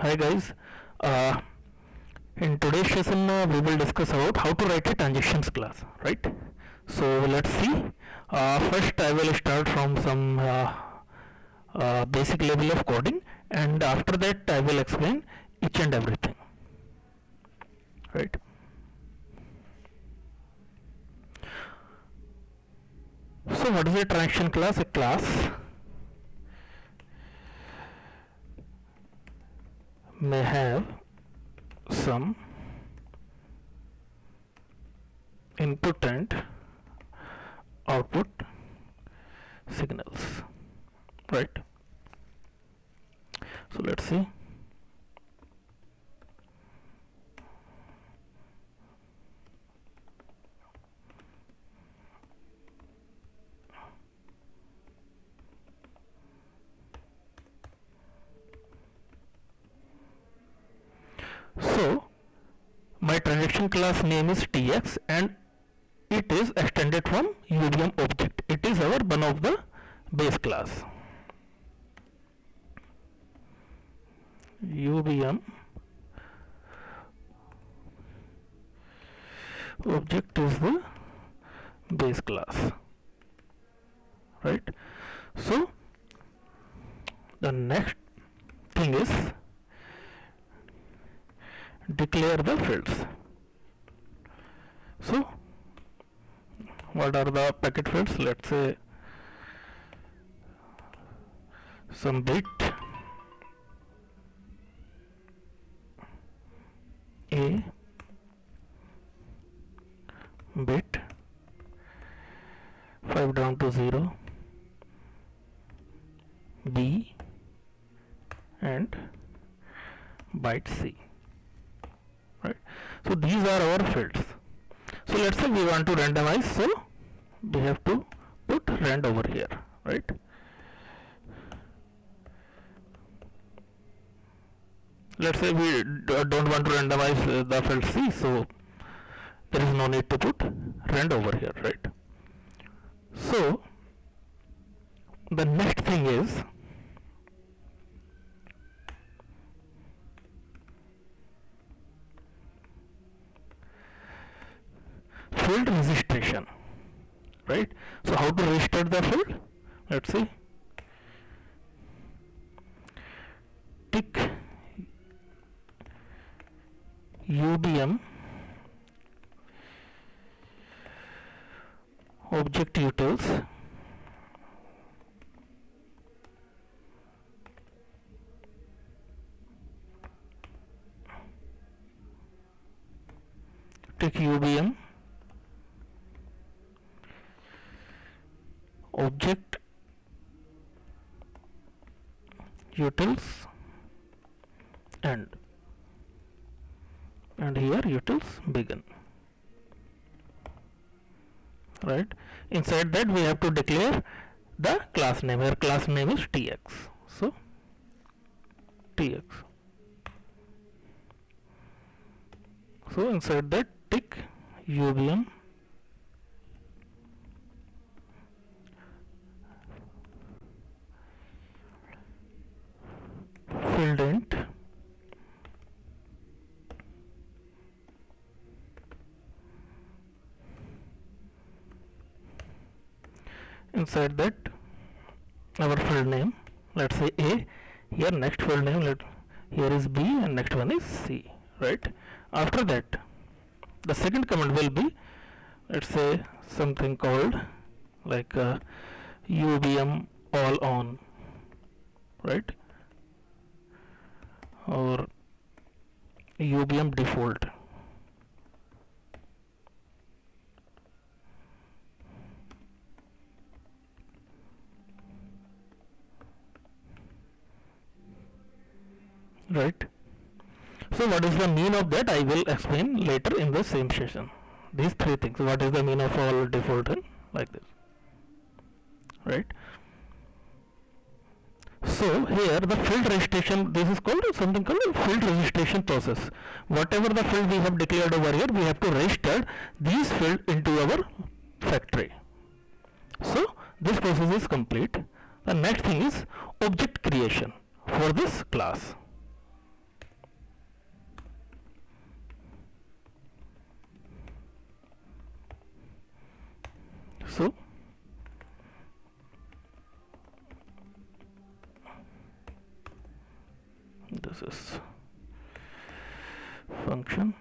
Hi guys, uh, in today's session we will discuss about how to write a transactions class, right? So let's see. First I will start from some basic level of coding, and after that I will explain each and everything, right? So what is a transaction class? A class may have some input and output signals, right? So let's see. So my transaction class name is tx and it is extended from UVM object. It is our one of the base class. UVM object is the base class, right? So the next thing is declare the fields. So what are the packet fields? Let's say some bit A, bit 5 down to 0, B, and byte C, right? So these are our fields. So let's say we want to randomize, so we have to put rand over here, right? Let's say we don't want to randomize the field C, so there is no need to put rand over here, right? So the next thing is field registration, right? So how to register the field? Let's see. Tick UVM object utils tick UVM object utils end, and here utils begin, right? Inside that we have to declare the class name. Here class name is tx, so tx. So inside that tick UVM field int inside that our field name, let's say A, here next field name, here is B and next one is C, right? After that the second command will be, let's say something called like UVM all on, right? Or UVM default, right? So what is the mean of that I will explain later in the same session. These three things, what is the mean of all default and like this, right? So here the field registration, this is called something called field registration process. Whatever the field we have declared over here, we have to register these fields into our factory. So this process is complete. The next thing is object creation for this class. So this is function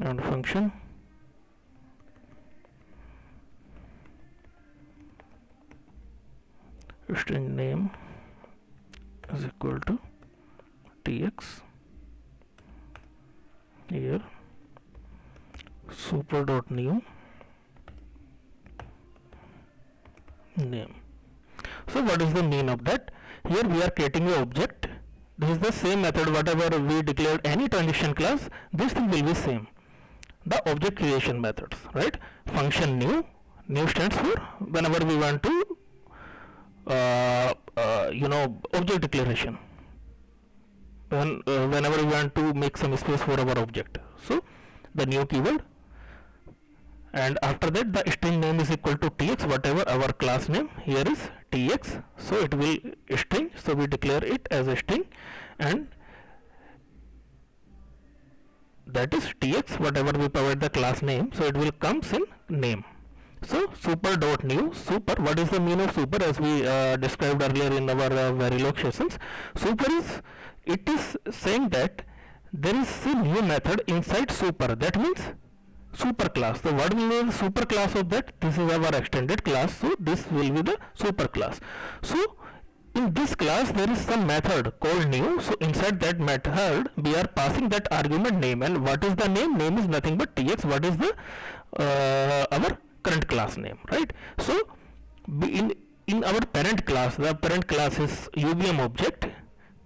and function string name is equal to tx. Here super.new name. So what is the mean of that? Here we are creating an object. This is the same method whatever we declared any transition class, this thing will be same. The object creation methods, right? Function new stands for whenever we want to object declaration, whenever we want to make some space for our object. So the new keyword, and after that the string name is equal to tx, whatever our class name here is tx, so it will string, so we declare it as a string, and that is tx, whatever we provide the class name, so it will comes in name. So super.new, super, what is the mean of super? As we described earlier in our Verilog sessions, super is, it is saying that there is a new method inside super, that means super class. So what will be the super class of that? This is our extended class, so this will be the super class. So in this class there is some method called new, so inside that method we are passing that argument name, and what is the name? Name is nothing but tx, what is the our current class name, right? So in our parent class, the parent class is UVM object.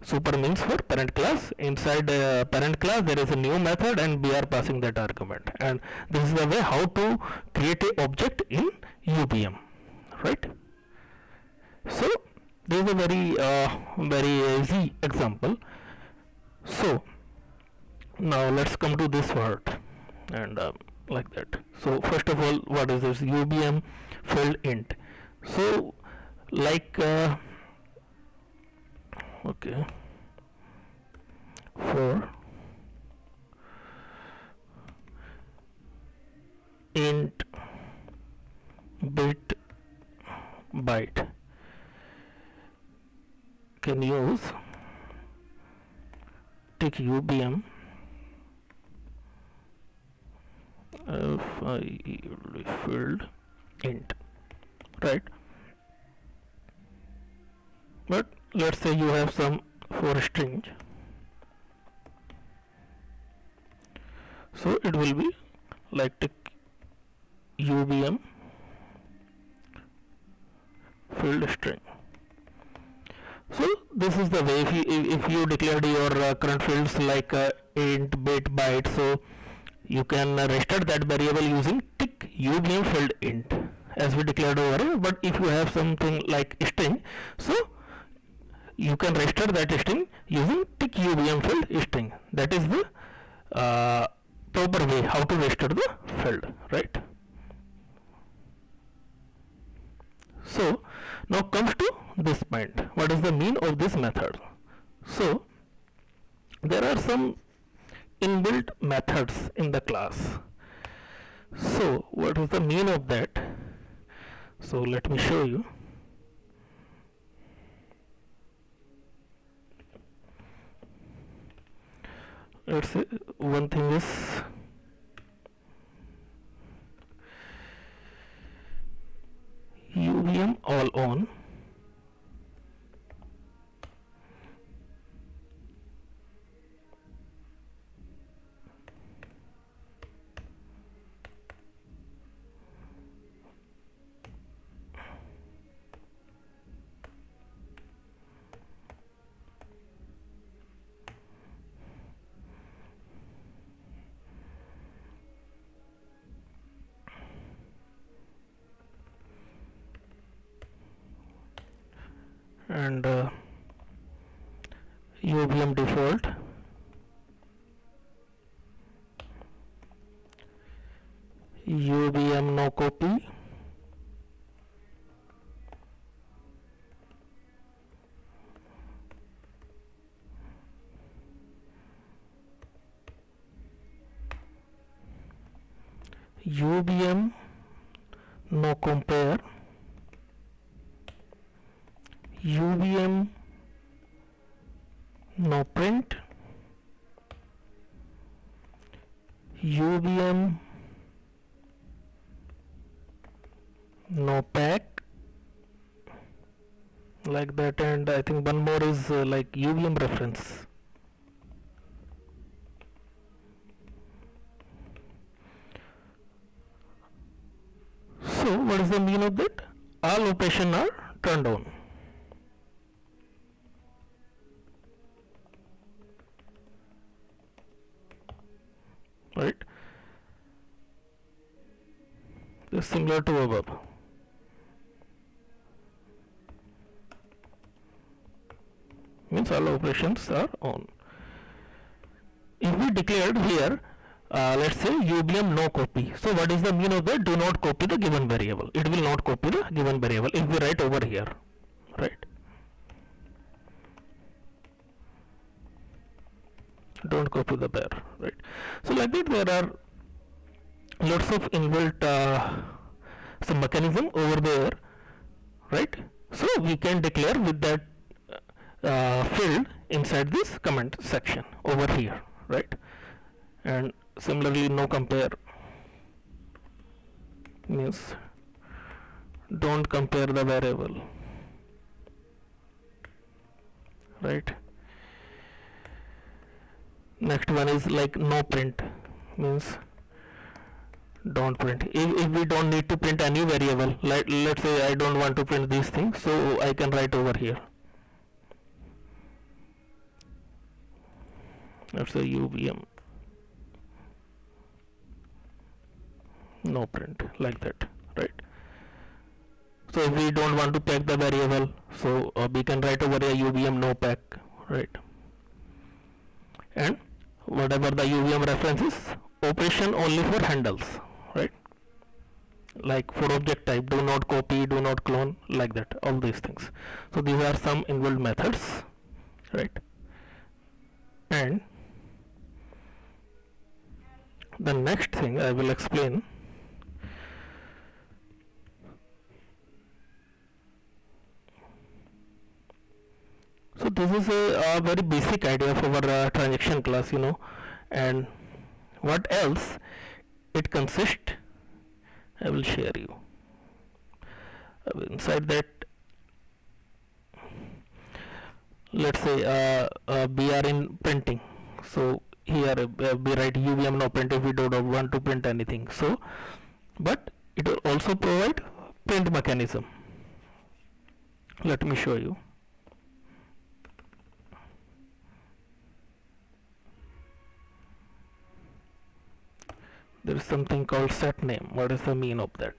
Super means for parent class. Inside parent class there is a new method and we are passing that argument, and this is the way how to create a object in UVM, right? So this is a very easy example. So now let's come to this part, and like that. So first of all, what is this? UVM field int. So like okay, for int bit byte can use take UVM field int, right? But let's say you have some for string, so it will be like take UVM field string. So this is the way, if you declared your current fields like int bit byte, so you can register that variable using tick UVM field int as we declared over. But if you have something like string, so you can register that string using tick UVM field string. That is the proper way how to register the field, right? So now comes to this point, what is the mean of this method? So there are some inbuilt methods in the class. So what is the mean of that? So let me show you. Let's say one thing is UVM all on, and UVM default, UVM no copy, UVM no compare, UVM no print, UVM no pack, like that. And I think one more is like UVM reference. So what is the mean of that? All operations are turned on. Right? This is similar to above. Means all operations are on. If we declared here, let's say UVM no copy. So what is the mean of that? Do not copy the given variable. It will not copy the given variable if we write over here, right? Don't copy the bear, right? So like that, there are lots of inbuilt some mechanism over there, right? So we can declare with that field inside this comment section over here, right? And similarly, no compare means don't compare the variable, right? Next one is like no print, means don't print. If we don't need to print any variable, like let's say I don't want to print these things, so I can write over here, let's say UVM no print, like that, right? So if we don't want to pack the variable, so we can write over here UVM no pack, right? And whatever the UVM reference is, operation only for handles, right? Like for object type, do not copy, do not clone, like that, all these things. So these are some inbuilt methods, right? And the next thing I will explain, so this is a very basic idea of our transaction class, and what else it consists, I will share you. Inside that, let's say we are in printing, so here we write UVM no print if we don't want to print anything. So but it will also provide print mechanism. Let me show you. There is something called set name. What is the mean of that?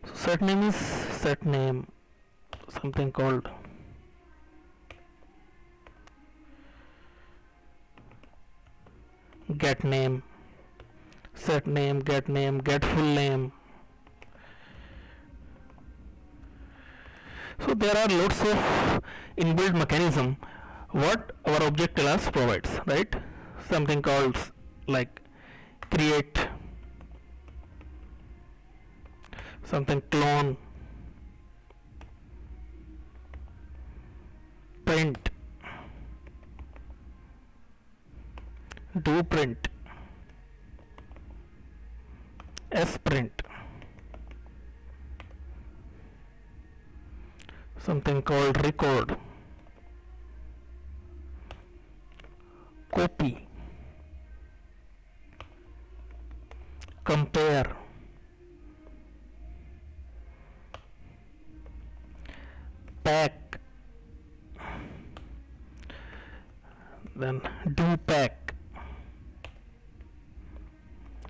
So set name is set name, something called get name, set name, get full name. So there are lots of inbuilt mechanism what our object class provides, right? Something called like create, something clone, print, do print, sprint, something called record, copy, compare, pack, then do pack,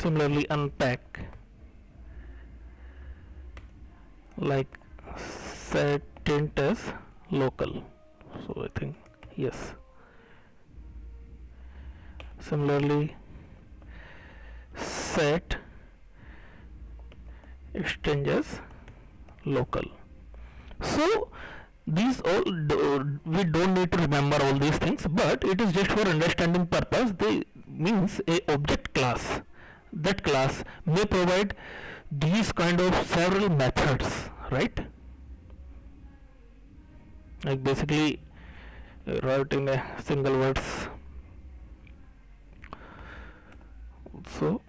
similarly unpack, like set int as local, so I think yes. Similarly set exchange as local. So these all we don't need to remember all these things, but it is just for understanding purpose. means a object class. That class may provide these kind of several methods, right? Like basically write in a single words. Also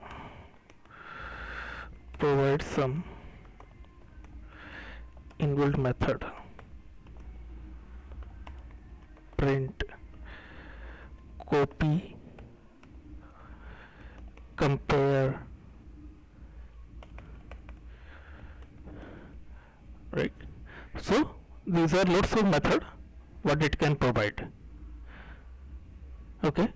provide some inbuilt method, print, copy, compare, right? So these are lots of method what it can provide. Okay.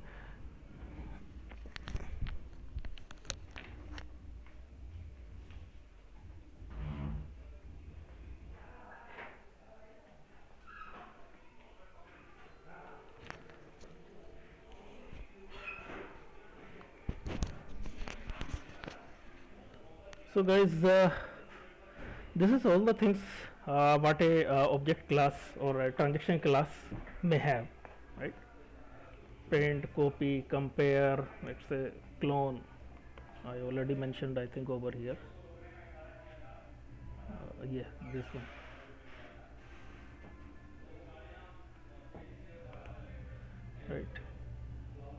So guys, this is all the things what a object class or a transaction class may have, right? Print, copy, compare, let's say clone. I already mentioned, I think, over here. Yeah, this one. Right.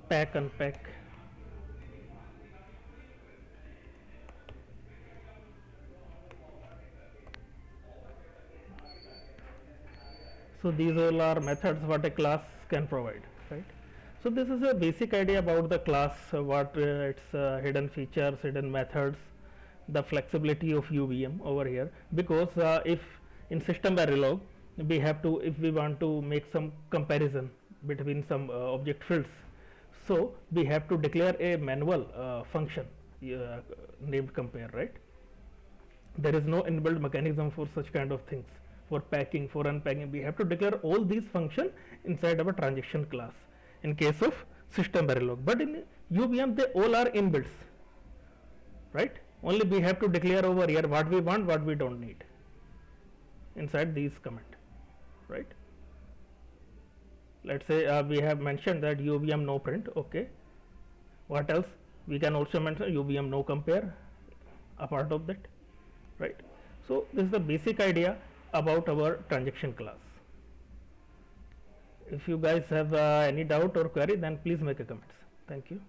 Pack, unpack. So these all are methods what a class can provide, right? So this is a basic idea about the class, what its hidden features, hidden methods, the flexibility of UVM over here. Because if in system Verilog we have to, if we want to make some comparison between some object fields, so we have to declare a manual function named compare, right? There is no inbuilt mechanism for such kind of things. For packing, for unpacking, we have to declare all these functions inside our transaction class in case of system Verilog. But in UVM they all are inbuilt, right? Only we have to declare over here what we want, what we don't need inside these command, right? Let's say we have mentioned that UVM no print. Okay, what else? We can also mention UVM no compare a part of that, right? So this is the basic idea about our transaction class. If you guys have any doubt or query, then please make a comments. Thank you.